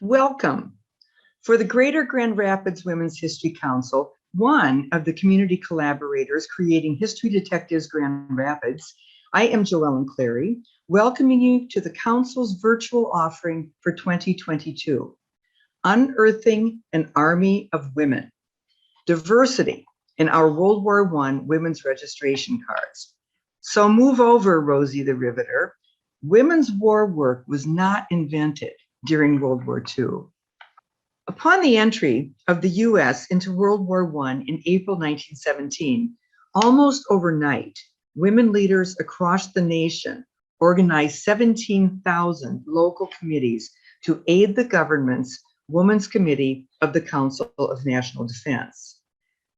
Welcome. For the Greater Grand Rapids Women's History Council, one of the community collaborators creating History Detectives Grand Rapids, I am Ellyn Clarey, welcoming you to the Council's virtual offering for 2022, Unearthing an Army of Women, Diversity in our World War I Women's Registration Cards. So move over, Rosie the Riveter. Women's war work was not invented during World War II. Upon the entry of the US into World War I in April 1917, almost overnight, women leaders across the nation organized 17,000 local committees to aid the government's Women's Committee of the Council of National Defense.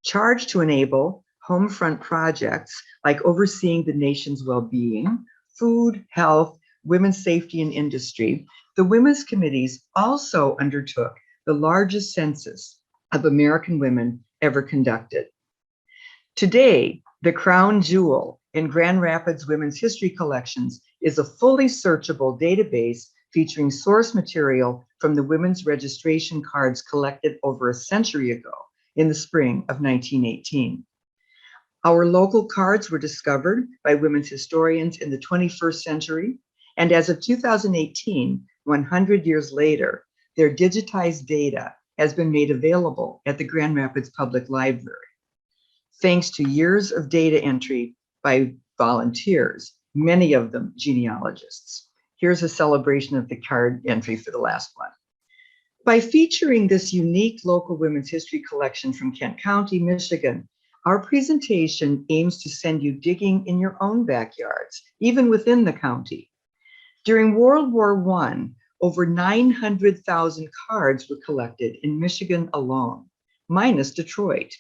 Charged to enable home front projects like overseeing the nation's well-being, food, health, women's safety and industry, the women's committees also undertook the largest census of American women ever conducted. Today, the crown jewel in Grand Rapids Women's History Collections is a fully searchable database featuring source material from the women's registration cards collected over a century ago in the spring of 1918. Our local cards were discovered by women's historians in the 21st century, and as of 2018, 100 years later, their digitized data has been made available at the Grand Rapids Public Library. Thanks to years of data entry by volunteers, many of them genealogists. Here's a celebration of the card entry for the last one. By featuring this unique local women's history collection from Kent County, Michigan, our presentation aims to send you digging in your own backyards, even within the county. During World War I, over 900,000 cards were collected in Michigan alone, minus Detroit.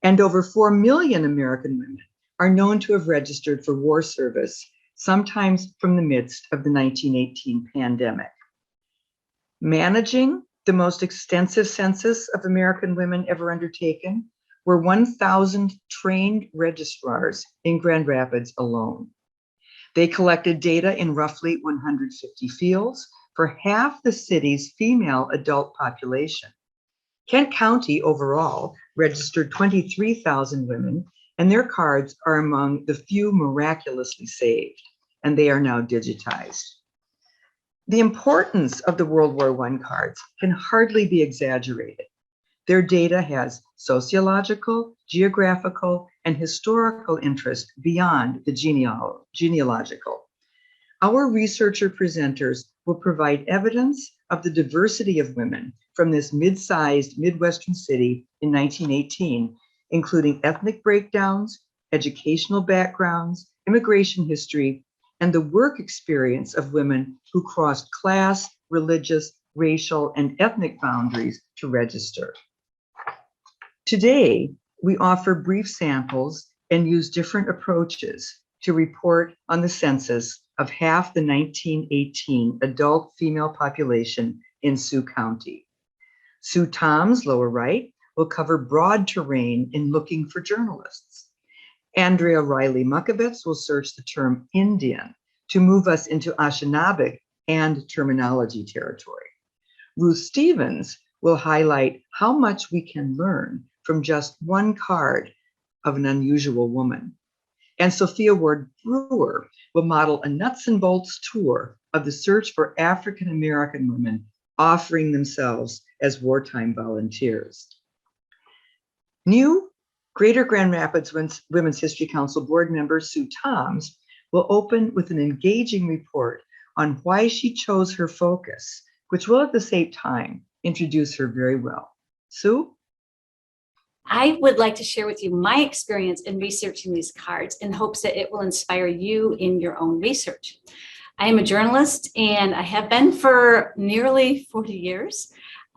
And over 4 million American women are known to have registered for war service, sometimes from the midst of the 1918 pandemic. Managing the most extensive census of American women ever undertaken were 1,000 trained registrars in Grand Rapids alone. They collected data in roughly 150 fields for half the city's female adult population. Kent County overall registered 23,000 women, and their cards are among the few miraculously saved, and they are now digitized. The importance of the World War I cards can hardly be exaggerated. Their data has sociological, geographical, and historical interest beyond the genealogical. Our researcher presenters will provide evidence of the diversity of women from this mid-sized Midwestern city in 1918, including ethnic breakdowns, educational backgrounds, immigration history, and the work experience of women who crossed class, religious, racial, and ethnic boundaries to register. Today, we offer brief samples and use different approaches to report on the census of half the 1918 adult female population in Sioux County. Sue Thoms, lower right, will cover broad terrain in looking for journalists. Andrea Mukavetz will search the term Indian to move us into Anishinaabe and terminology territory. Ruth Stevens will highlight how much we can learn from just one card of an unusual woman. And Sophia Brewer will model a nuts and bolts tour of the search for African American women offering themselves as wartime volunteers. New Greater Grand Rapids Women's History Council board member Sue Thoms will open with an engaging report on why she chose her focus, which will at the same time introduce her very well. Sue? I would like to share with you my experience in researching these cards in hopes that it will inspire you in your own research. I am a journalist and I have been for nearly 40 years.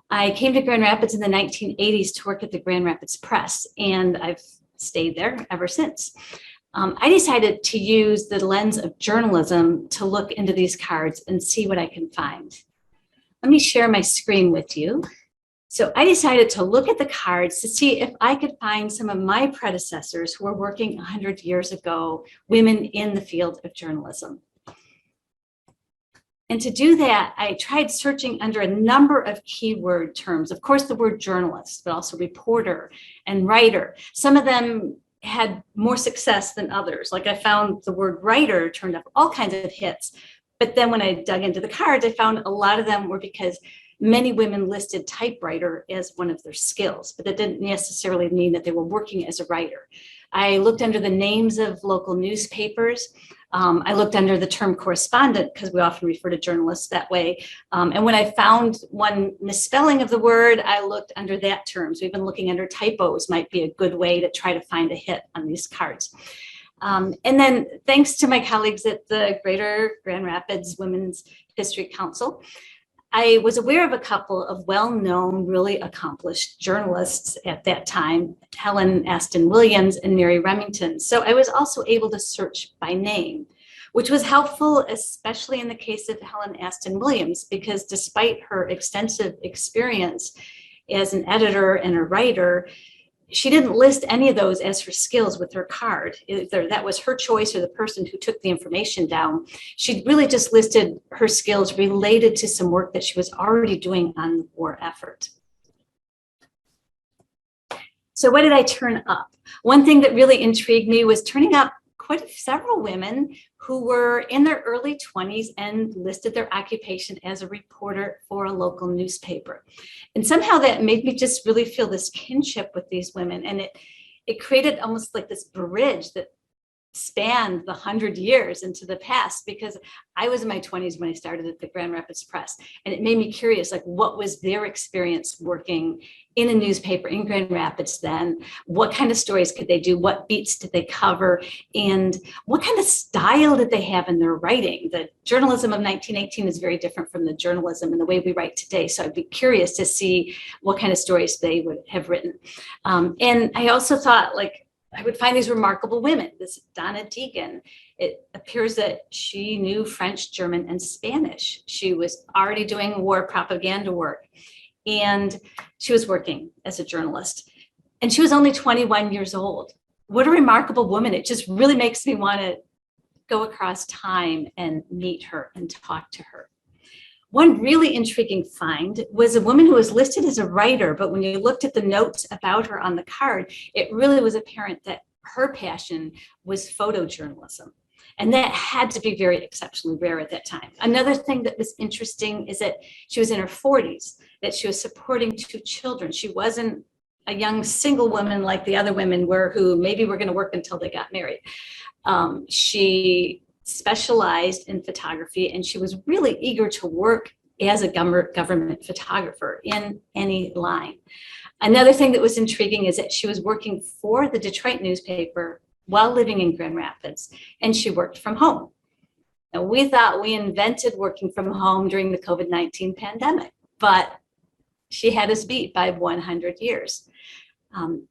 I came to Grand Rapids in the 1980s to work at the Grand Rapids Press, and I've stayed there ever since. I decided to use the lens of journalism to look into these cards and see what I can find. Let me share my screen with you. So I decided to look at the cards to see if I could find some of my predecessors who were working 100 years ago, women in the field of journalism. And to do that, I tried searching under a number of keyword terms. Of course, the word journalist, but also reporter and writer. Some of them had more success than others. Like I found the word writer turned up all kinds of hits. But then when I dug into the cards, I found a lot of them were because many women listed typewriter as one of their skills, but that didn't necessarily mean that they were working as a writer. I looked under the names of local newspapers. I looked under the term correspondent because we often refer to journalists that way. And when I found one misspelling of the word, I looked under that term. So even looking under typos might be a good way to try to find a hit on these cards. And then thanks to my colleagues at the Greater Grand Rapids Women's History Council, I was aware of a couple of well-known, really accomplished journalists at that time, Helen Aston Williams and Mary Remington. So I was also able to search by name, which was helpful, especially in the case of Helen Aston Williams, because despite her extensive experience as an editor and a writer, she didn't list any of those as her skills with her card. Either that was her choice or the person who took the information down. She really just listed her skills related to some work that she was already doing on the war effort. So what did I turn up? One thing that really intrigued me was turning up several women who were in their early 20s and listed their occupation as a reporter for a local newspaper. And somehow that made me just really feel this kinship with these women. And it created almost like this bridge that spanned the 100 years into the past, because I was in my 20s when I started at the Grand Rapids Press. And it made me curious, like, what was their experience working in a newspaper in Grand Rapids then? What kind of stories could they do? What beats did they cover? And what kind of style did they have in their writing? The journalism of 1918 is very different from the journalism and the way we write today. So I'd be curious to see what kind of stories they would have written. And I also thought, like, I would find these remarkable women. This Donna Deegan, it appears that she knew French, German, and Spanish. She was already doing war propaganda work, and she was working as a journalist. And she was only 21 years old. What a remarkable woman. It just really makes me want to go across time and meet her and talk to her. One really intriguing find was a woman who was listed as a writer, but when you looked at the notes about her on the card, it really was apparent that her passion was photojournalism. And that had to be very exceptionally rare at that time. Another thing that was interesting is that she was in her 40s, that she was supporting 2 children. She wasn't a young single woman like the other women were, who maybe were going to work until they got married. She specialized in photography, and she was really eager to work as a government photographer in any line. Another thing that was intriguing is that she was working for the Detroit newspaper while living in Grand Rapids, and she worked from home. Now, we thought we invented working from home during the COVID-19 pandemic, but she had us beat by 100 years.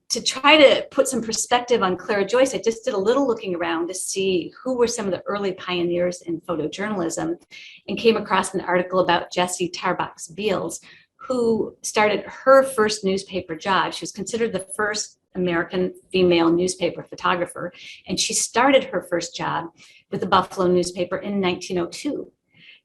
To try to put some perspective on Clara Joyce, I just did a little looking around to see who were some of the early pioneers in photojournalism, and came across an article about Jessie Tarbox Beals, who started her first newspaper job. She was considered the first American female newspaper photographer, and she started her first job with the Buffalo newspaper in 1902.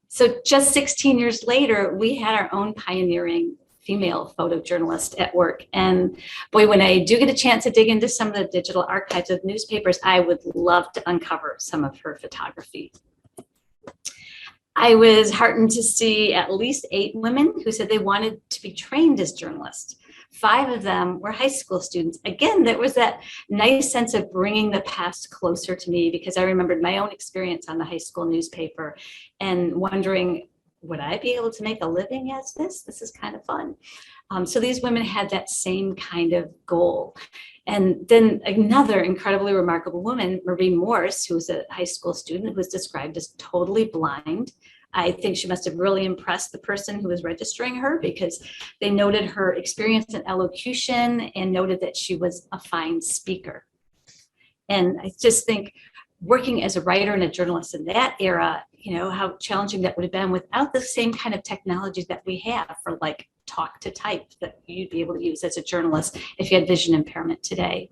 So just 16 years later, we had our own pioneering female photojournalist at work. And boy, when I do get a chance to dig into some of the digital archives of newspapers, I would love to uncover some of her photography. I was heartened to see at least 8 women who said they wanted to be trained as journalists. 5 of them were high school students. Again, there was that nice sense of bringing the past closer to me, because I remembered my own experience on the high school newspaper and wondering, would I be able to make a living as this? This is kind of fun. So these women had that same kind of goal. And then another incredibly remarkable woman, Marie Morse, who was a high school student, who was described as totally blind. I think she must have really impressed the person who was registering her, because they noted her experience in elocution and noted that she was a fine speaker. And I just think working as a writer and a journalist in that era, you know, how challenging that would have been without the same kind of technology that we have for, like, talk to type that you'd be able to use as a journalist if you had vision impairment today.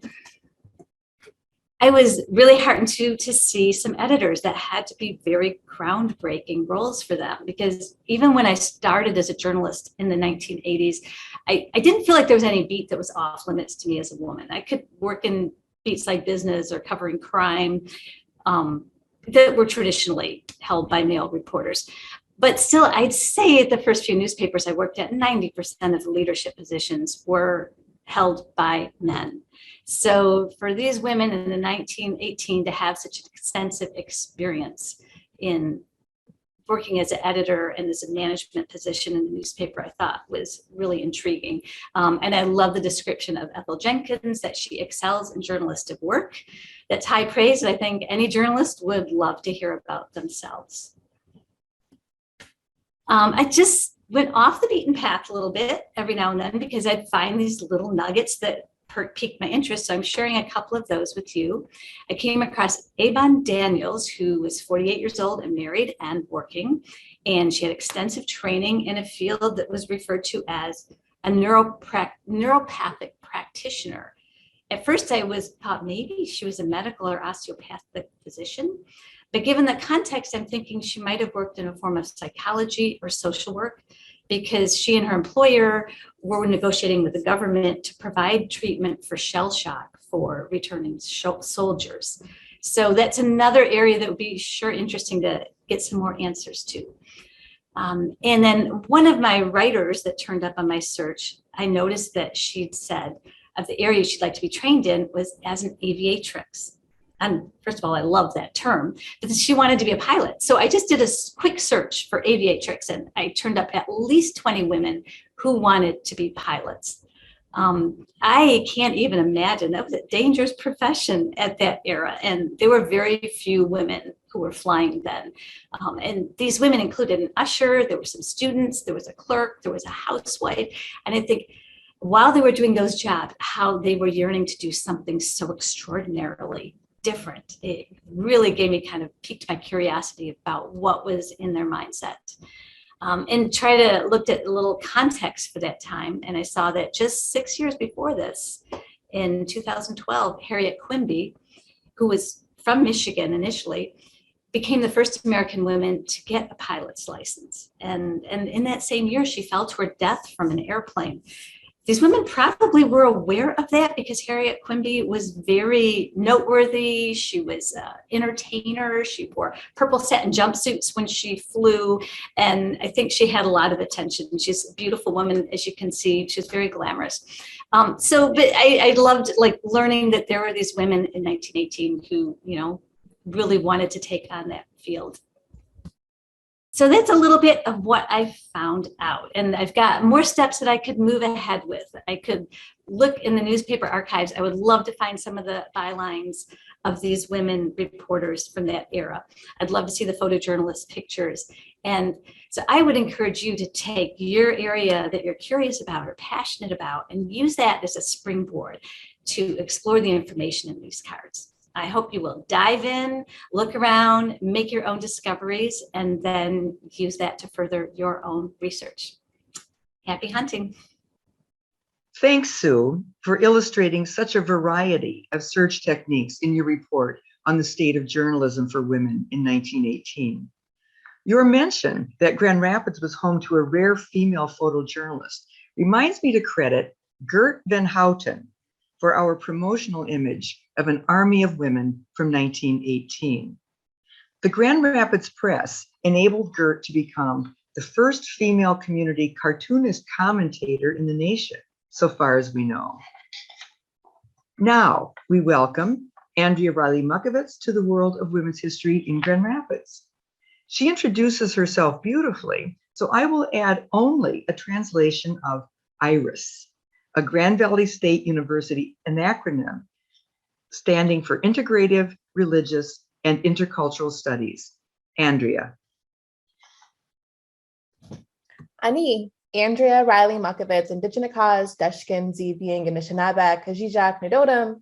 I was really heartened to see some editors that had to be very groundbreaking roles for them, because even when I started as a journalist in the 1980s, I didn't feel like there was any beat that was off limits to me as a woman. I could work in beats like business or covering crime that were traditionally held by male reporters. But still, I'd say at the first few newspapers I worked at, 90% of the leadership positions were held by men. So for these women in the 1918 to have such an extensive experience in working as an editor and as a management position in the newspaper, I thought was really intriguing. And I love the description of Ethel Jenkins, that she excels in journalistic work. That's high praise that I think any journalist would love to hear about themselves. I just went off the beaten path a little bit every now and then, because I'd find these little nuggets that piqued my interest. So I'm sharing a couple of those with you. I came across Avon Daniels, who was 48 years old and married and working, and she had extensive training in a field that was referred to as a neuropathic practitioner. At first, I thought maybe she was a medical or osteopathic physician, but given the context, I'm thinking she might have worked in a form of psychology or social work, because she and her employer were negotiating with the government to provide treatment for shell shock for returning soldiers. So that's another area that would be sure interesting to get some more answers to. And then one of my writers that turned up on my search, I noticed that she'd said of the area she'd like to be trained in was as an aviatrix. And first of all, I love that term, but she wanted to be a pilot. So I just did a quick search for aviatrix, and I turned up at least 20 women who wanted to be pilots. I can't even imagine. That was a dangerous profession at that era, and there were very few women who were flying then. And these women included an usher, there were some students, there was a clerk, there was a housewife. And I think while they were doing those jobs, how they were yearning to do something so extraordinarily different. It really piqued my curiosity about what was in their mindset. And looked at a little context for that time. And I saw that just 6 years before this, in 2012, Harriet Quimby, who was from Michigan initially, became the first American woman to get a pilot's license. And in that same year, she fell to her death from an airplane. These women probably were aware of that, because Harriet Quimby was very noteworthy. She was an entertainer. She wore purple satin jumpsuits when she flew. And I think she had a lot of attention. She's a beautiful woman, as you can see. She's very glamorous. But I loved learning that there were these women in 1918 who, really wanted to take on that field. So that's a little bit of what I found out. And I've got more steps that I could move ahead with. I could look in the newspaper archives. I would love to find some of the bylines of these women reporters from that era. I'd love to see the photojournalist pictures. And so I would encourage you to take your area that you're curious about or passionate about and use that as a springboard to explore the information in these cards. I hope you will dive in, look around, make your own discoveries, and then use that to further your own research. Happy hunting. Thanks, Sue, for illustrating such a variety of search techniques in your report on the state of journalism for women in 1918. Your mention that Grand Rapids was home to a rare female photojournalist reminds me to credit Gert Van Houten for our promotional image of an army of women from 1918. The Grand Rapids Press enabled Gert to become the first female community cartoonist commentator in the nation, so far as we know. Now we welcome Andrea Riley Mukavetz to the world of women's history in Grand Rapids. She introduces herself beautifully, so I will add only a translation of IRIS, a Grand Valley State University acronym standing for Integrative, Religious, and Intercultural Studies. Andrea. Ani, Andrea Riley Mukavetz, Indigenous Cause, Deshkin, Zbiang, and Anishinaabe, Kajijak, Nododam,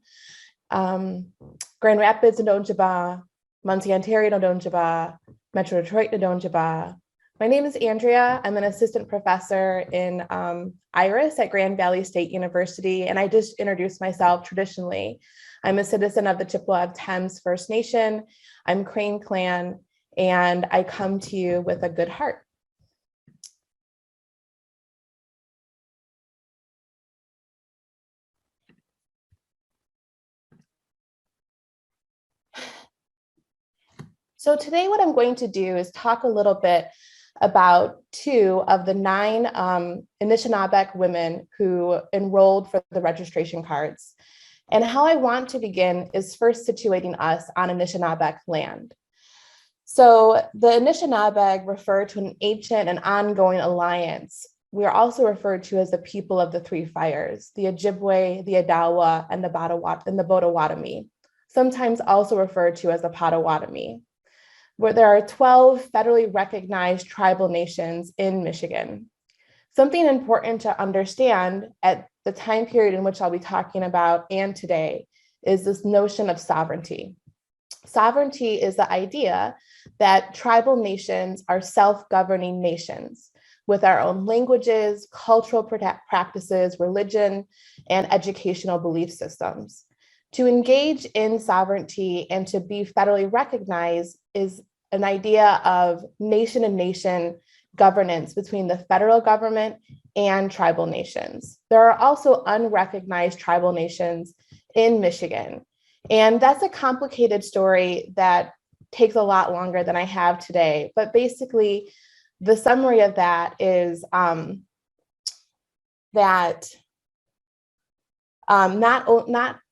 Grand Rapids, Ndonjaba, Muncie, Ontario, Ndonjaba, Metro Detroit, Ndonjaba. My name is Andrea. I'm an assistant professor in IRIS at Grand Valley State University, and I just introduced myself traditionally. I'm a citizen of the Chippewa Thoms First Nation. I'm Crane Clan, and I come to you with a good heart. So today what I'm going to do is talk a little bit about 2 of the 9 Anishinaabe women who enrolled for the registration cards. And how I want to begin is first situating us on Anishinaabe land. So the Anishinaabe refer to an ancient and ongoing alliance. We are also referred to as the people of the 3 fires, the Ojibwe, the Odawa, and the Potawatomi, sometimes also referred to as the Potawatomi, where there are 12 federally recognized tribal nations in Michigan. Something important to understand at the time period in which I'll be talking about and today is this notion of sovereignty. Sovereignty is the idea that tribal nations are self-governing nations with our own languages, cultural practices, religion, and educational belief systems. To engage in sovereignty and to be federally recognized is an idea of nation and nation governance between the federal government and tribal nations. There are also unrecognized tribal nations in Michigan. And that's a complicated story that takes a lot longer than I have today. But basically, the summary of that is that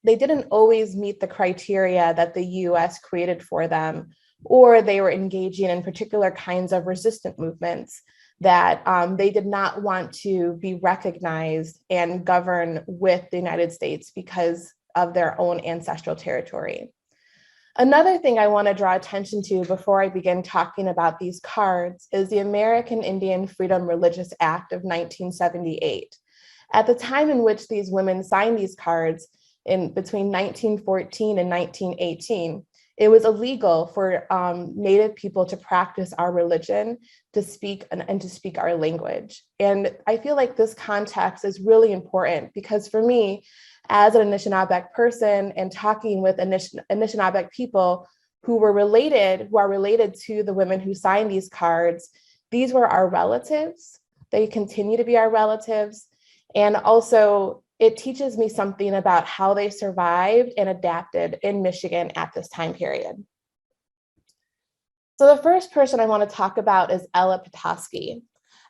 they didn't always meet the criteria that the US created for them, or they were engaging in particular kinds of resistant movements that they did not want to be recognized and govern with the United States because of their own ancestral territory. Another thing I want to draw attention to before I begin talking about these cards is the American Indian Freedom Religious Act of 1978. At the time in which these women signed these cards in between 1914 and 1918, it was illegal for Native people to practice our religion, to speak and to speak our language. And I feel like this context is really important because for me, as an Anishinaabe person and talking with Anishinaabe people who are related to the women who signed these cards, these were our relatives. They continue to be our relatives. And also, it teaches me something about how they survived and adapted in Michigan at this time period. So the first person I want to talk about is Ella Petoskey.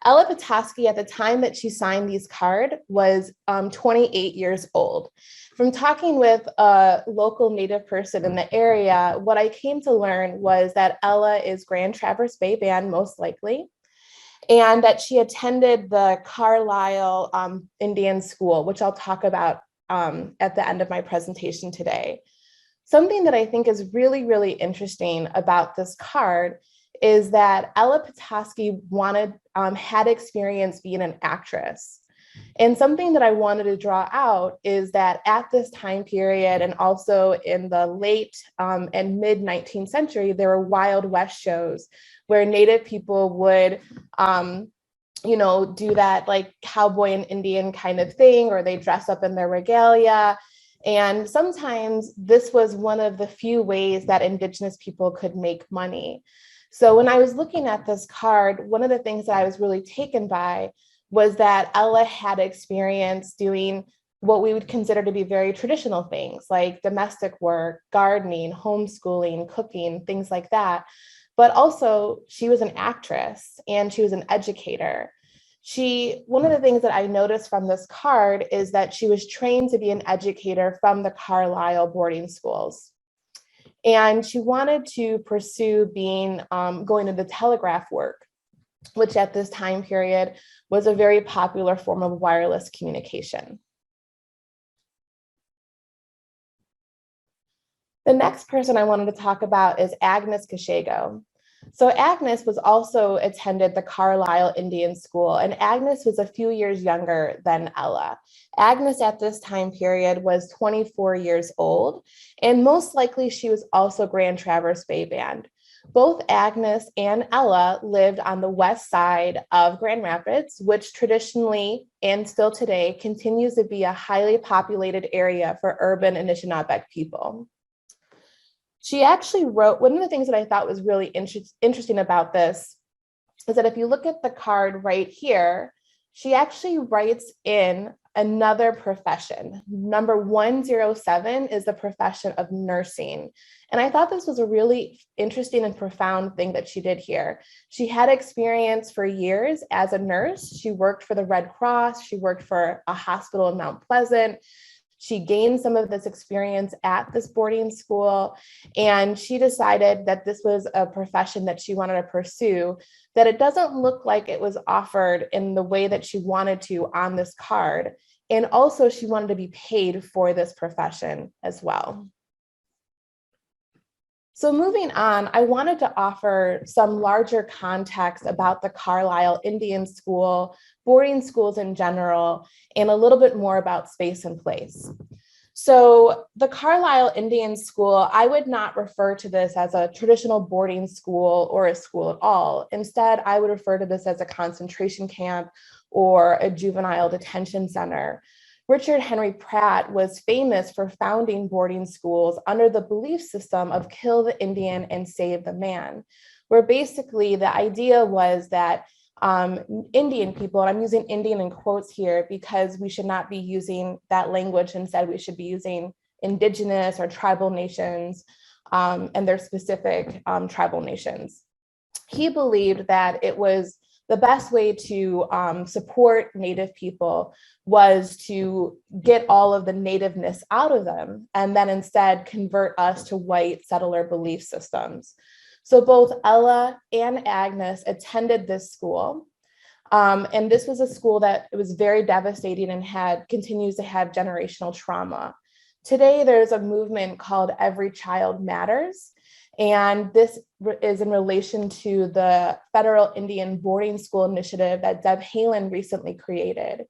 Ella Petoskey, at the time that she signed these cards, was 28 years old. From talking with a local Native person in the area, what I came to learn was that Ella is Grand Traverse Bay Band, most likely, and that she attended the Carlisle Indian School, which I'll talk about at the end of my presentation today. Something that I think is really, really interesting about this card is that Ella Petoskey had experience being an actress. And something that I wanted to draw out is that at this time period, and also in the late and mid 19th century, there were Wild West shows where Native people would do that like cowboy and Indian kind of thing, or they dress up in their regalia. And sometimes this was one of the few ways that Indigenous people could make money. So when I was looking at this card, one of the things that I was really taken by was that Ella had experience doing what we would consider to be very traditional things like domestic work, gardening, homeschooling, cooking, things like that. But also she was an actress and she was an educator. One of the things that I noticed from this card is that she was trained to be an educator from the Carlisle boarding schools. And she wanted to pursue going into telegraph work, which at this time period was a very popular form of wireless communication. The next person I wanted to talk about is Agnes Kashego. So Agnes was also attended the Carlisle Indian School, and Agnes was a few years younger than Ella. Agnes at this time period was 24 years old, and most likely she was also Grand Traverse Bay Band. Both Agnes and Ella lived on the west side of Grand Rapids, which traditionally and still today continues to be a highly populated area for urban Anishinaabe people. She actually wrote, one of the things that I thought was really interesting about this is that if you look at the card right here, she actually writes in another profession. Number 107 is the profession of nursing. And I thought this was a really interesting and profound thing that she did here. She had experience for years as a nurse. She worked for the Red Cross. She worked for a hospital in Mount Pleasant. She gained some of this experience at this boarding school, and she decided that this was a profession that she wanted to pursue, that it doesn't look like it was offered in the way that she wanted to on this card. And also she wanted to be paid for this profession as well. So moving on, I wanted to offer some larger context about the Carlisle Indian School, boarding schools in general, and a little bit more about space and place. So the Carlisle Indian School, I would not refer to this as a traditional boarding school or a school at all. Instead, I would refer to this as a concentration camp or a juvenile detention center. Richard Henry Pratt was famous for founding boarding schools under the belief system of kill the Indian and save the man, where basically the idea was that Indian people, and I'm using Indian in quotes here because we should not be using that language. Instead, we should be using indigenous or tribal nations and their specific tribal nations. He believed that it was the best way to support Native people was to get all of the nativeness out of them and then instead convert us to white settler belief systems. So both Ella and Agnes attended this school. And this was a school that it was very devastating and continues to have generational trauma. Today, there's a movement called Every Child Matters. And this is in relation to the Federal Indian Boarding School Initiative that Deb Haaland recently created.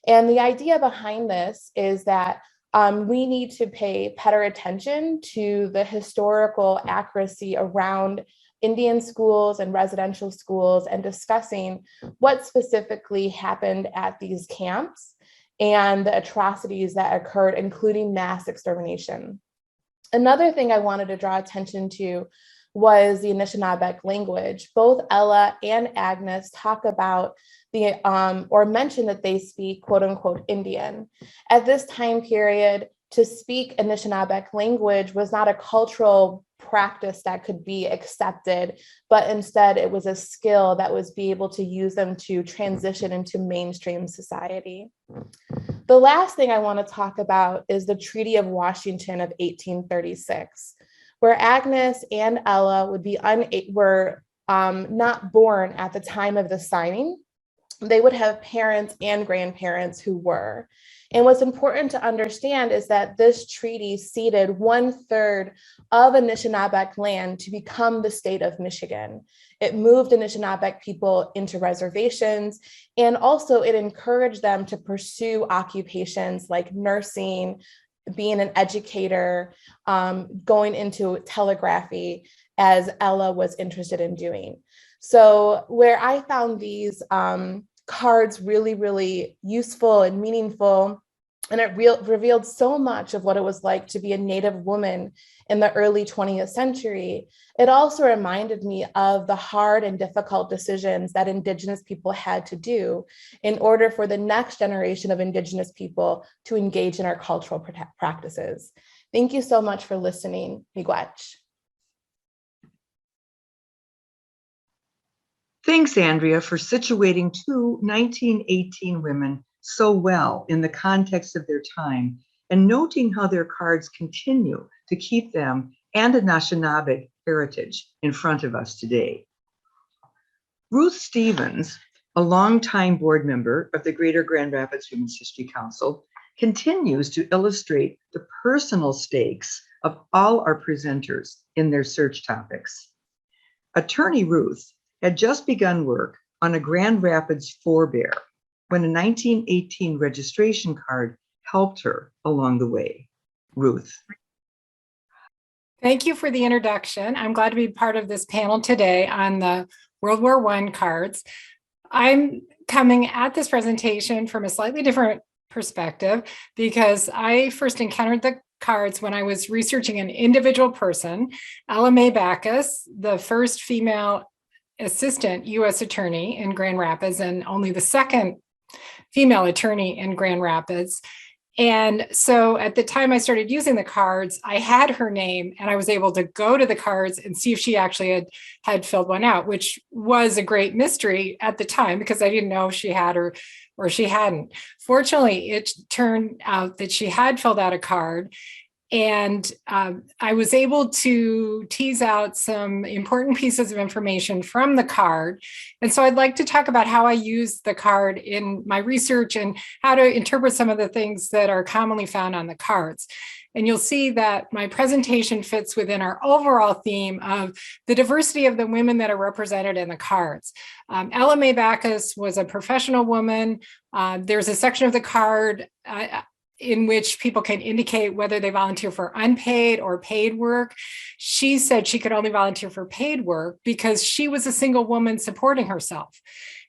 And the idea behind this is that we need to pay better attention to the historical accuracy around Indian schools and residential schools and discussing what specifically happened at these camps and the atrocities that occurred, including mass extermination. Another thing I wanted to draw attention to was the Anishinaabe language. Both Ella and Agnes talk about or mention that they speak quote unquote Indian. At this time period, to speak Anishinaabe language was not a cultural practice that could be accepted, but instead it was a skill that was be able to use them to transition into mainstream society. The last thing I want to talk about is the Treaty of Washington of 1836, where Agnes and Ella were not born at the time of the signing. They would have parents and grandparents who were. And what's important to understand is that this treaty ceded 1/3 of Anishinaabe land to become the state of Michigan. It moved Anishinaabe people into reservations, and also it encouraged them to pursue occupations like nursing, being an educator, going into telegraphy, as Ella was interested in doing. So where I found these cards really, really useful and meaningful, and it revealed so much of what it was like to be a Native woman in the early 20th century. It also reminded me of the hard and difficult decisions that Indigenous people had to do in order for the next generation of Indigenous people to engage in our cultural practices. Thank you so much for listening. Miigwech. Thanks, Andrea, for situating two 1918 women so well in the context of their time and noting how their cards continue to keep them and Anishinaabe heritage in front of us today. Ruth Stevens, a longtime board member of the Greater Grand Rapids Women's History Council, continues to illustrate the personal stakes of all our presenters in their search topics. Attorney Ruth had just begun work on a Grand Rapids forebear when a 1918 registration card helped her along the way. Ruth. Thank you for the introduction. I'm glad to be part of this panel today on the World War I cards. I'm coming at this presentation from a slightly different perspective because I first encountered the cards when I was researching an individual person, Ellyn May Backus, the first female assistant U.S. attorney in Grand Rapids and only the second female attorney in Grand Rapids. And so at the time I started using the cards, I had her name and I was able to go to the cards and see if she actually had filled one out, which was a great mystery at the time because I didn't know if she had or she hadn't. Fortunately, it turned out that she had filled out a card. And I was able to tease out some important pieces of information from the card. And so I'd like to talk about how I use the card in my research and how to interpret some of the things that are commonly found on the cards. And you'll see that my presentation fits within our overall theme of the diversity of the women that are represented in the cards. Ellyn May Backus was a professional woman. There's a section of the card in which people can indicate whether they volunteer for unpaid or paid work. She said she could only volunteer for paid work because she was a single woman supporting herself.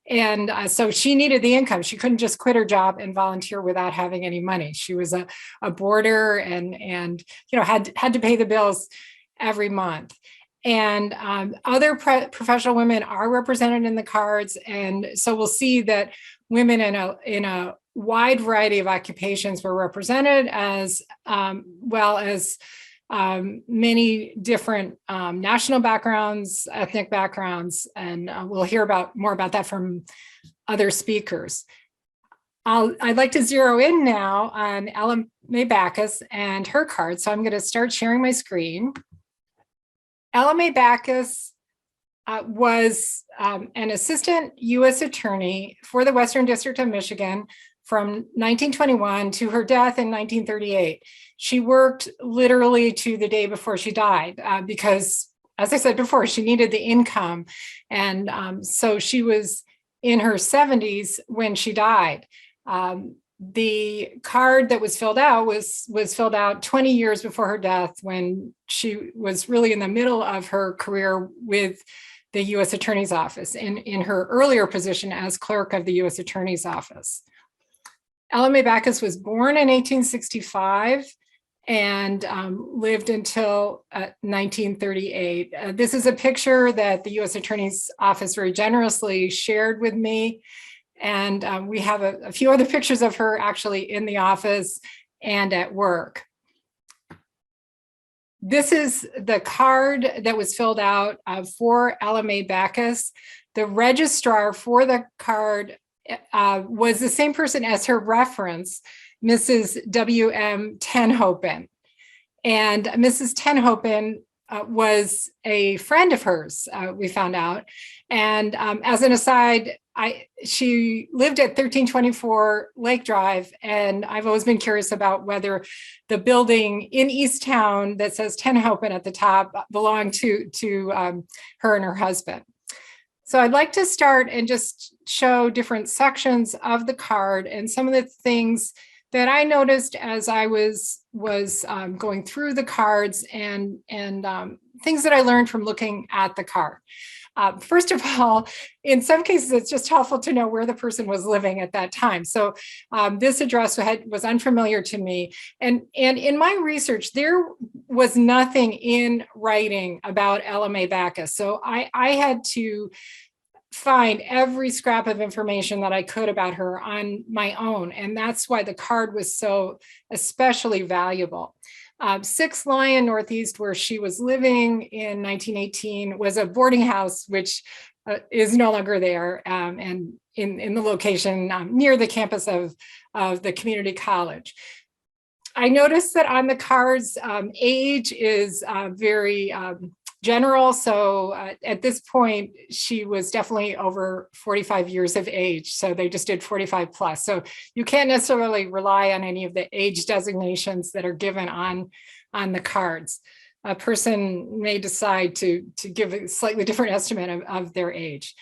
And so she needed the income. She couldn't just quit her job and volunteer without having any money. She was a boarder and had to pay the bills every month. And other professional women are represented in the cards. And so we'll see that women in a wide variety of occupations were represented, as well as many different national backgrounds, ethnic backgrounds, and we'll hear more about that from other speakers. I'd like to zero in now on Ellyn May Backus and her card, so I'm going to start sharing my screen. Ellyn May Backus was an assistant U.S. attorney for the Western District of Michigan from 1921 to her death in 1938. She worked literally to the day before she died because, as I said before, she needed the income. And so she was in her 70s when she died. The card that was filled out was filled out 20 years before her death when she was really in the middle of her career with the U.S. Attorney's Office in her earlier position as clerk of the U.S. Attorney's Office. Ellyn May Backus was born in 1865 and lived until 1938. This is a picture that the U.S. Attorney's Office very generously shared with me. And we have a few other pictures of her actually in the office and at work. This is the card that was filled out for Ellyn May Backus. The registrar for the card was the same person as her reference, Mrs. W.M. Tenhopen. And Mrs. Tenhopen was a friend of hers, we found out. And as an aside, she lived at 1324 Lake Drive, and I've always been curious about whether the building in East Town that says Tenhopen at the top belonged to her and her husband. So I'd like to start and just show different sections of the card and some of the things that I noticed as I was going through the cards and things that I learned from looking at the card. First of all, in some cases, it's just helpful to know where the person was living at that time. So this address was unfamiliar to me. And in my research, there was nothing in writing about Ellyn May Backus. So I had to find every scrap of information that I could about her on my own. And that's why the card was so especially valuable. 6 Lion Northeast, where she was living in 1918, was a boarding house, which is no longer there, and in the location near the campus of the community college. I noticed that on the cards, age is very general. So at this point, she was definitely over 45 years of age. So they just did 45 plus. So you can't necessarily rely on any of the age designations that are given on the cards. a person may decide to give a slightly different estimate of their age.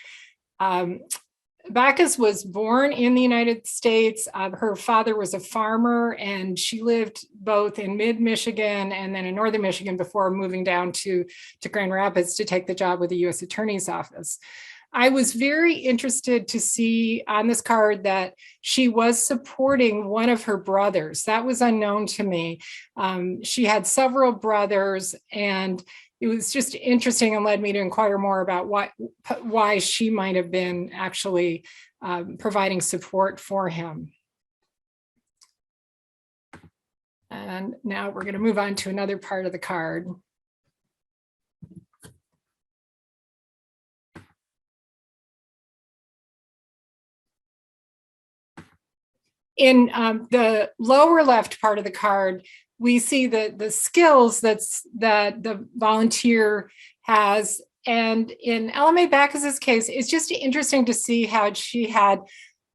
Backus was born in the United States. Her father was a farmer, and she lived both in mid-Michigan and then in northern Michigan before moving down to Grand Rapids to take the job with the U.S. Attorney's Office. I was very interested to see on this card that she was supporting one of her brothers. That was unknown to me. She had several brothers, and it was just interesting and led me to inquire more about why she might have been actually providing support for him. And now we're going to move on to another part of the card. In the lower left part of the card, we see the skills that the volunteer has. And in Ellyn May Backus's case, it's just interesting to see how she had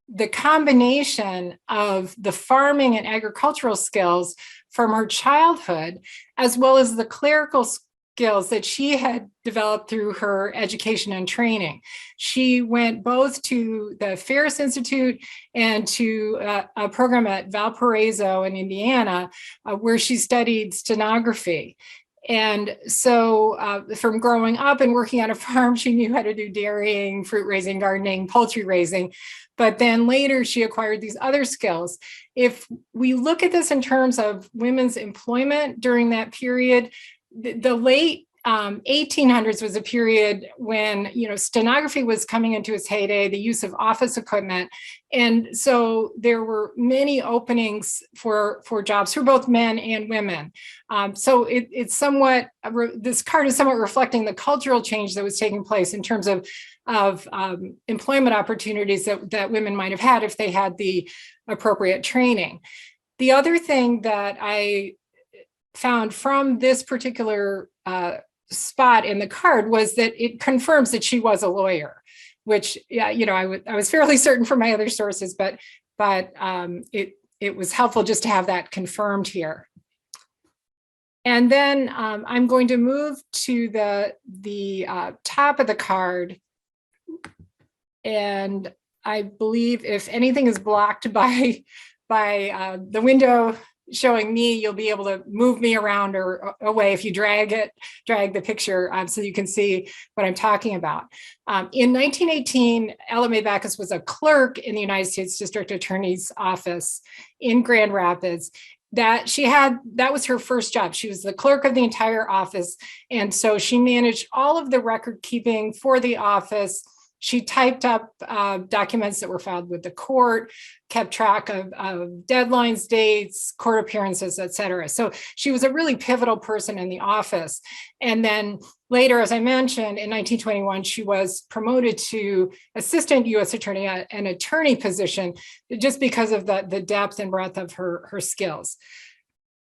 the combination of the farming and agricultural skills from her childhood, as well as the clerical skills that she had developed through her education and training. She went both to the Ferris Institute and to a program at Valparaiso in Indiana, where she studied stenography. And so from growing up and working on a farm, she knew how to do dairying, fruit raising, gardening, poultry raising. But then later she acquired these other skills. If we look at this in terms of women's employment during that period, the late 1800s was a period when, stenography was coming into its heyday, the use of office equipment. And so there were many openings for jobs for both men and women. So it's somewhat, this card is somewhat reflecting the cultural change that was taking place in terms of employment opportunities that women might have had if they had the appropriate training. The other thing that I found from this particular spot in the card was that it confirms that she was a lawyer, which, I was fairly certain from my other sources, but it was helpful just to have that confirmed here. And then I'm going to move to the top of the card. And I believe if anything is blocked by the window showing me, you'll be able to move me around or away if you drag the picture so you can see what I'm talking about. In 1918, Ellyn May Backus was a clerk in the United States District Attorney's Office in Grand Rapids. That was her first job. She was the clerk of the entire office. And so she managed all of the record keeping for the office. She typed up documents that were filed with the court, kept track of deadlines, dates, court appearances, et cetera. So she was a really pivotal person in the office. And then later, as I mentioned, in 1921, she was promoted to assistant U.S. attorney, an attorney position, just because of the depth and breadth of her skills.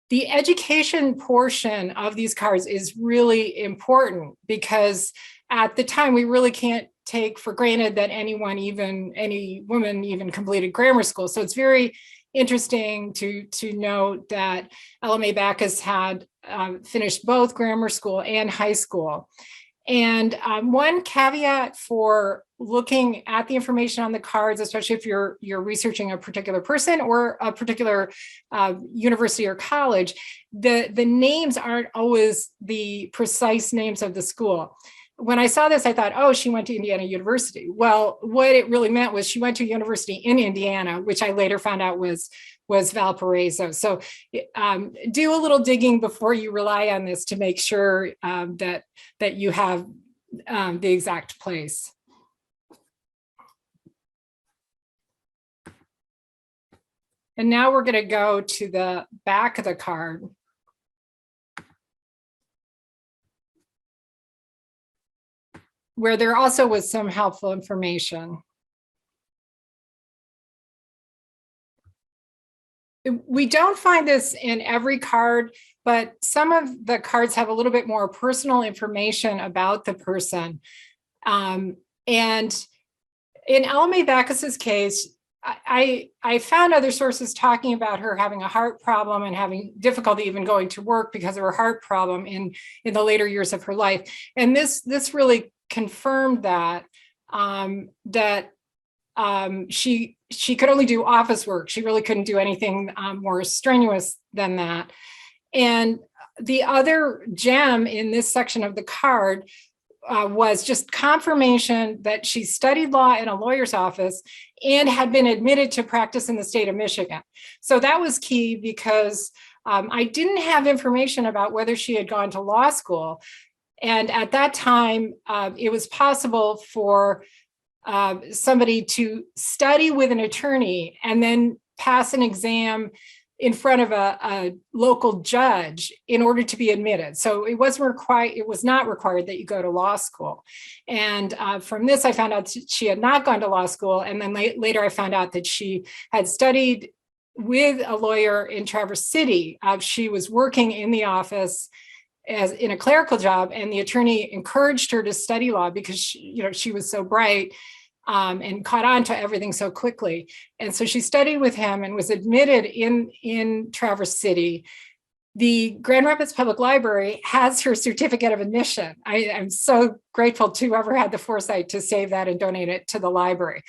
The education portion of these cards is really important because at the time, we really can't take for granted that any woman even completed grammar school. So it's very interesting to note that Ellyn May Backus had finished both grammar school and high school. And one caveat for looking at the information on the cards, especially if you're researching a particular person or a particular university or college, the names aren't always the precise names of the school. When I saw this, I thought, oh, she went to Indiana University. Well, what it really meant was she went to a university in Indiana, which I later found out was Valparaiso. So do a little digging before you rely on this to make sure that you have the exact place. And now we're going to go to the back of the card. Where there also was some helpful information. We don't find this in every card, but some of the cards have a little bit more personal information about the person. And in Ellyn May Backus's case, I found other sources talking about her having a heart problem and having difficulty even going to work because of her heart problem in the later years of her life. And this really confirmed that she could only do office work. She really couldn't do anything more strenuous than that. And the other gem in this section of the card was just confirmation that she studied law in a lawyer's office and had been admitted to practice in the state of Michigan. So that was key because I didn't have information about whether she had gone to law school. And at that time, it was possible for somebody to study with an attorney and then pass an exam in front of a local judge in order to be admitted. So it was not required that you go to law school. And from this, I found out she had not gone to law school. And then later I found out that she had studied with a lawyer in Traverse City. She was working in the office as in a clerical job, and the attorney encouraged her to study law because she was so bright and caught on to everything so quickly. And so she studied with him and was admitted in Traverse City. The Grand Rapids Public Library has her certificate of admission. I'm so grateful to whoever had the foresight to save that and donate it to the library.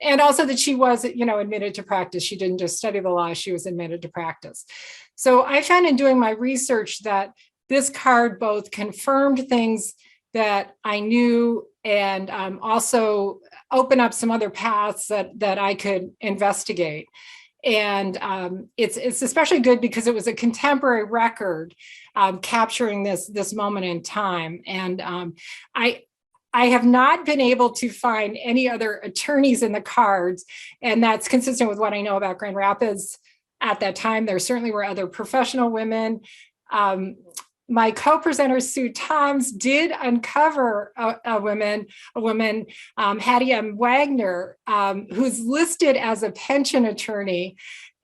And also that she was, admitted to practice. She didn't just study the law, she was admitted to practice. So I found in doing my research that this card both confirmed things that I knew and also open up some other paths that I could investigate. And it's especially good because it was a contemporary record capturing this moment in time. And I have not been able to find any other attorneys in the cards, and that's consistent with what I know about Grand Rapids at that time. There certainly were other professional women. My co-presenter, Sue Thoms, did uncover a woman, Hattie M. Wagner, who's listed as a pension attorney.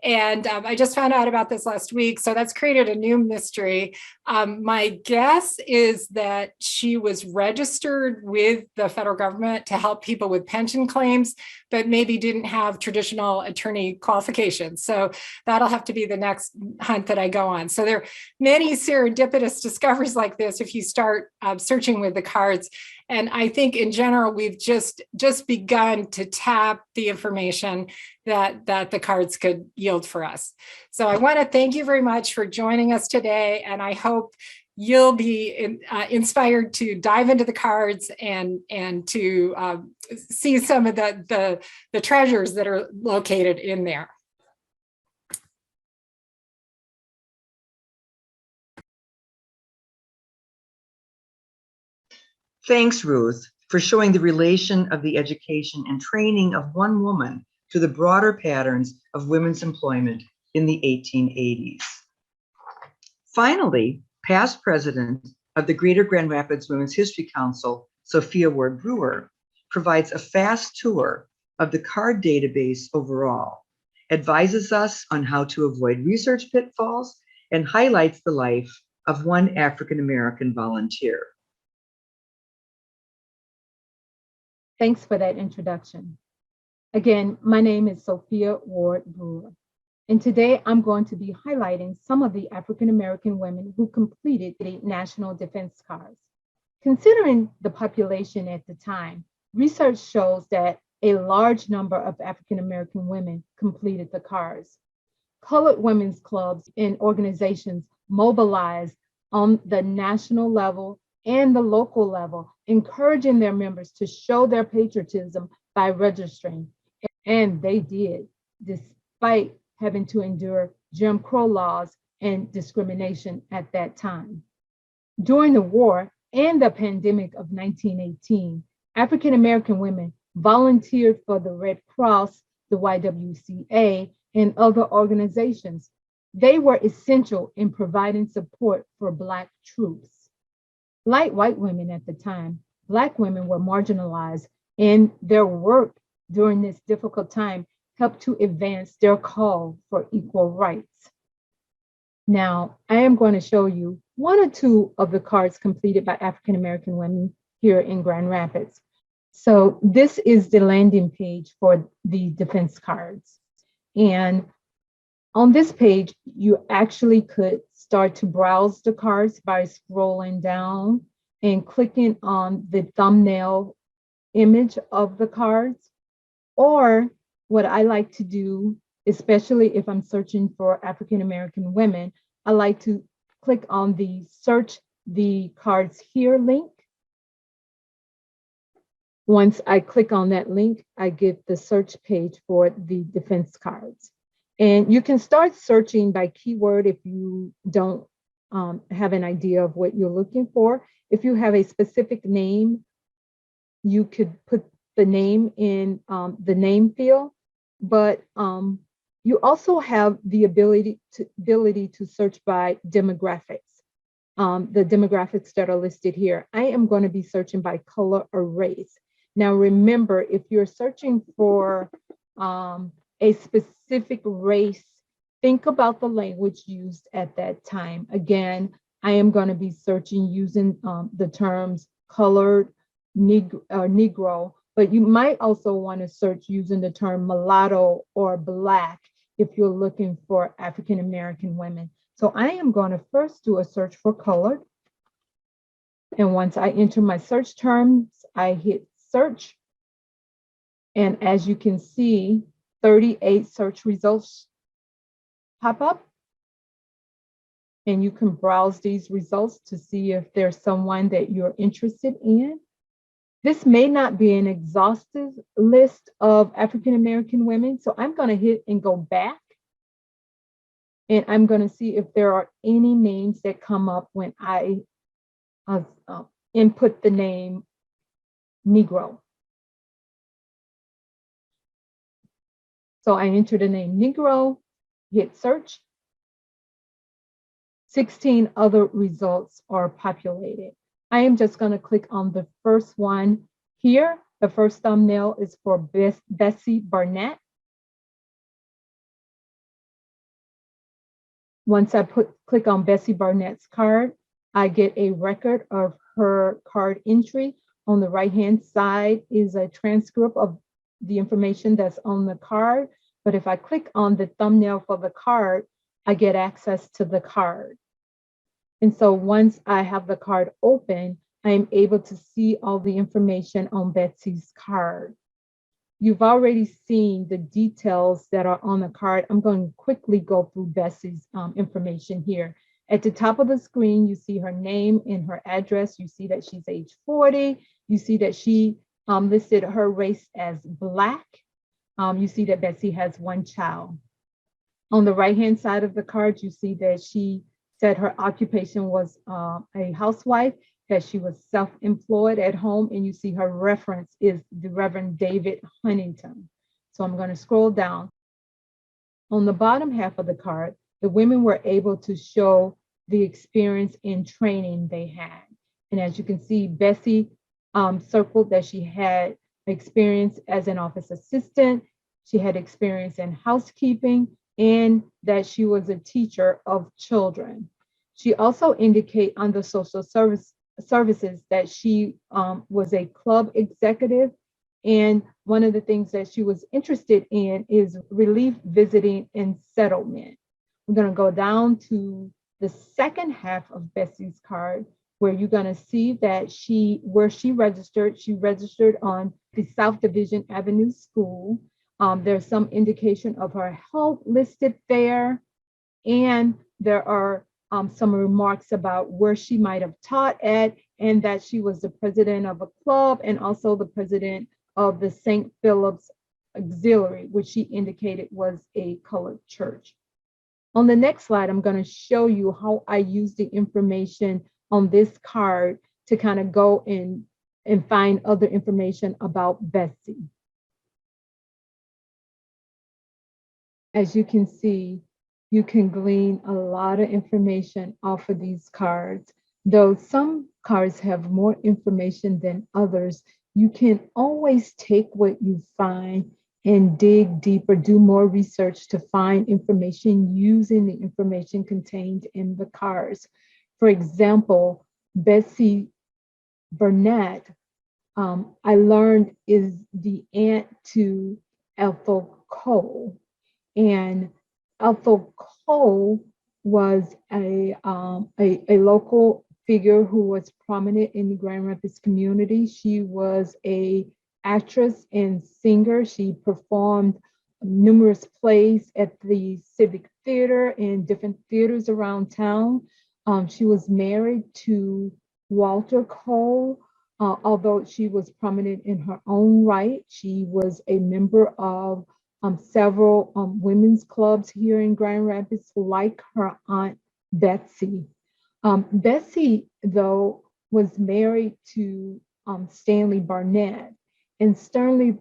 And I just found out about this last week, so that's created a new mystery. My guess is that she was registered with the federal government to help people with pension claims, but maybe didn't have traditional attorney qualifications. So that'll have to be the next hunt that I go on. So there are many serendipitous discoveries like this if you start searching with the cards. And I think in general, we've just begun to tap the information that the cards could yield for us. So I want to thank you very much for joining us today. And I hope you'll be inspired to dive into the cards and to see some of the treasures that are located in there. Thanks, Ruth, for showing the relation of the education and training of one woman to the broader patterns of women's employment in the 1880s. Finally, past president of the Greater Grand Rapids Women's History Council, Sophia Brewer, provides a fast tour of the card database overall, advises us on how to avoid research pitfalls, and highlights the life of one African-American volunteer. Thanks for that introduction. Again, my name is Sophia Brewer, and today I'm going to be highlighting some of the African-American women who completed the National Defense Cards. Considering the population at the time, research shows that a large number of African-American women completed the cards. Colored women's clubs and organizations mobilized on the national level and the local level, encouraging their members to show their patriotism by registering. And they did, despite having to endure Jim Crow laws and discrimination at that time. During the war and the pandemic of 1918, African-American women volunteered for the Red Cross, the YWCA, and other organizations. They were essential in providing support for Black troops. Like white women at the time, Black women were marginalized, and their work during this difficult time helped to advance their call for equal rights. Now, I am going to show you one or two of the cards completed by African-American women here in Grand Rapids. So this is the landing page for the defense cards. And on this page, you actually could start to browse the cards by scrolling down and clicking on the thumbnail image of the cards. Or what I like to do, especially if I'm searching for African American women, I like to click on the search the cards here link. Once I click on that link, I get the search page for the defense cards. And you can start searching by keyword if you don't have an idea of what you're looking for. If you have a specific name, you could put the name in the name field, but you also have the ability to search by demographics. The demographics that are listed here. I am going to be searching by color or race. Now, remember, if you're searching for a specific race, think about the language used at that time. Again, I am going to be searching using the terms colored, Negro, but you might also want to search using the term mulatto or black if you're looking for African American women. So I am going to first do a search for colored. And once I enter my search terms, I hit search. And as you can see, 38 search results pop up. And you can browse these results to see if there's someone that you're interested in. This may not be an exhaustive list of African American women, so I'm going to hit and go back. And I'm going to see if there are any names that come up when I input the name Negro. So I enter the name Negro, hit search. 16 other results are populated. I am just going to click on the first one here. The first thumbnail is for Bessie Barnett. Once I click on Bessie Barnett's card, I get a record of her card entry. On the right-hand side is a transcript of the information that's on the card. But if I click on the thumbnail for the card, I get access to the card. And so once I have the card open, I am able to see all the information on Betsy's card. You've already seen the details that are on the card. I'm going to quickly go through Betsy's information here. At the top of the screen, you see her name and her address. You see that she's age 40. You see that she listed her race as Black. You see that Betsy has one child. On the right-hand side of the card, you see that she said her occupation was a housewife, that she was self-employed at home, and you see her reference is the Reverend David Huntington. So I'm going to scroll down. On the bottom half of the card, the women were able to show the experience and training they had. And as you can see, Bessie circled that she had experience as an office assistant, she had experience in housekeeping, and that she was a teacher of children. She also indicated under social services that she was a club executive. And one of the things that she was interested in is relief visiting and settlement. We're going to go down to the second half of Bessie's card, where you're going to see that she registered on the South Division Avenue School. There's some indication of her health listed there. And there are some remarks about where she might have taught at, and that she was the president of a club and also the president of the St. Philip's Auxiliary, which she indicated was a colored church. On the next slide, I'm going to show you how I use the information on this card to kind of go in and find other information about Betsy. As you can see, you can glean a lot of information off of these cards. Though some cards have more information than others, you can always take what you find and dig deeper, do more research to find information using the information contained in the cards. For example, Bessie Barnett I learned is the aunt to Ethel Cole. And Ethel Cole was a local figure who was prominent in the Grand Rapids community. She was a actress and singer. She performed numerous plays at the Civic Theater and different theaters around town. She was married to Walter Cole. Although she was prominent in her own right, she was a member of several women's clubs here in Grand Rapids, like her aunt Betsy. Betsy, though, was married to Stanley Barnett, and Stanley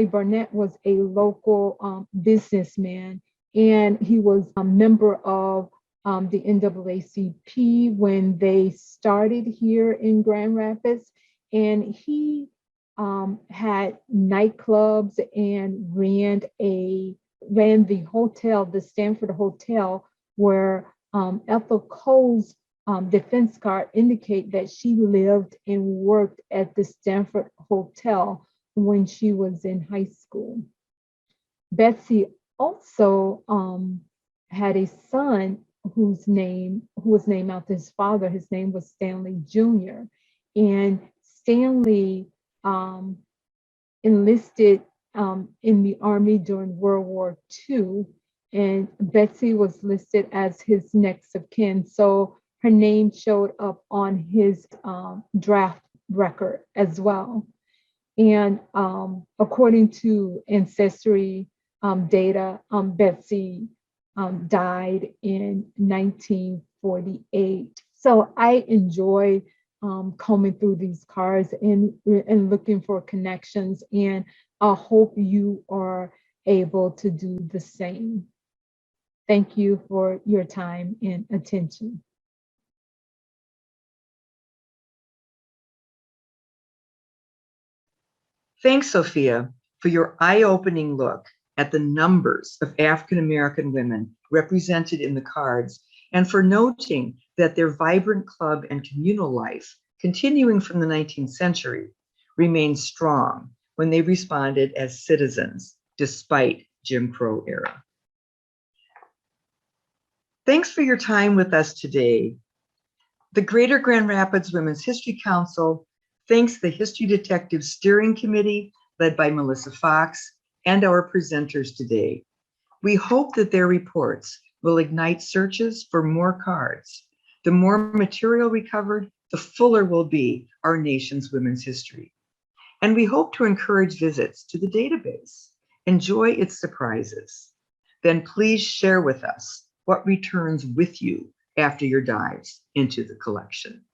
Barnett was a local businessman, and he was a member of the NAACP when they started here in Grand Rapids, and he had nightclubs and ran the hotel, the Stanford Hotel, where Ethel Cole's defense card indicate that she lived and worked at the Stanford Hotel when she was in high school. Betsy also had a son who was named after his father. His name was Stanley Jr. And Stanley enlisted in the Army during World War II, and Betsy was listed as his next of kin. So her name showed up on his draft record as well. And according to Ancestry data, Betsy died in 1948. So I enjoy combing through these cards and looking for connections, and I hope you are able to do the same. Thank you for your time and attention. Thanks, Sophia, for your eye-opening look at the numbers of African American women represented in the cards, and for noting that their vibrant club and communal life, continuing from the 19th century, remained strong when they responded as citizens despite Jim Crow era. Thanks for your time with us today. The Greater Grand Rapids Women's History Council thanks the History Detective Steering Committee, led by Melissa Fox, and our presenters today. We hope that their reports will ignite searches for more cards. The more material recovered, the fuller will be our nation's women's history. And we hope to encourage visits to the database. Enjoy its surprises. Then please share with us what returns with you after your dives into the collection.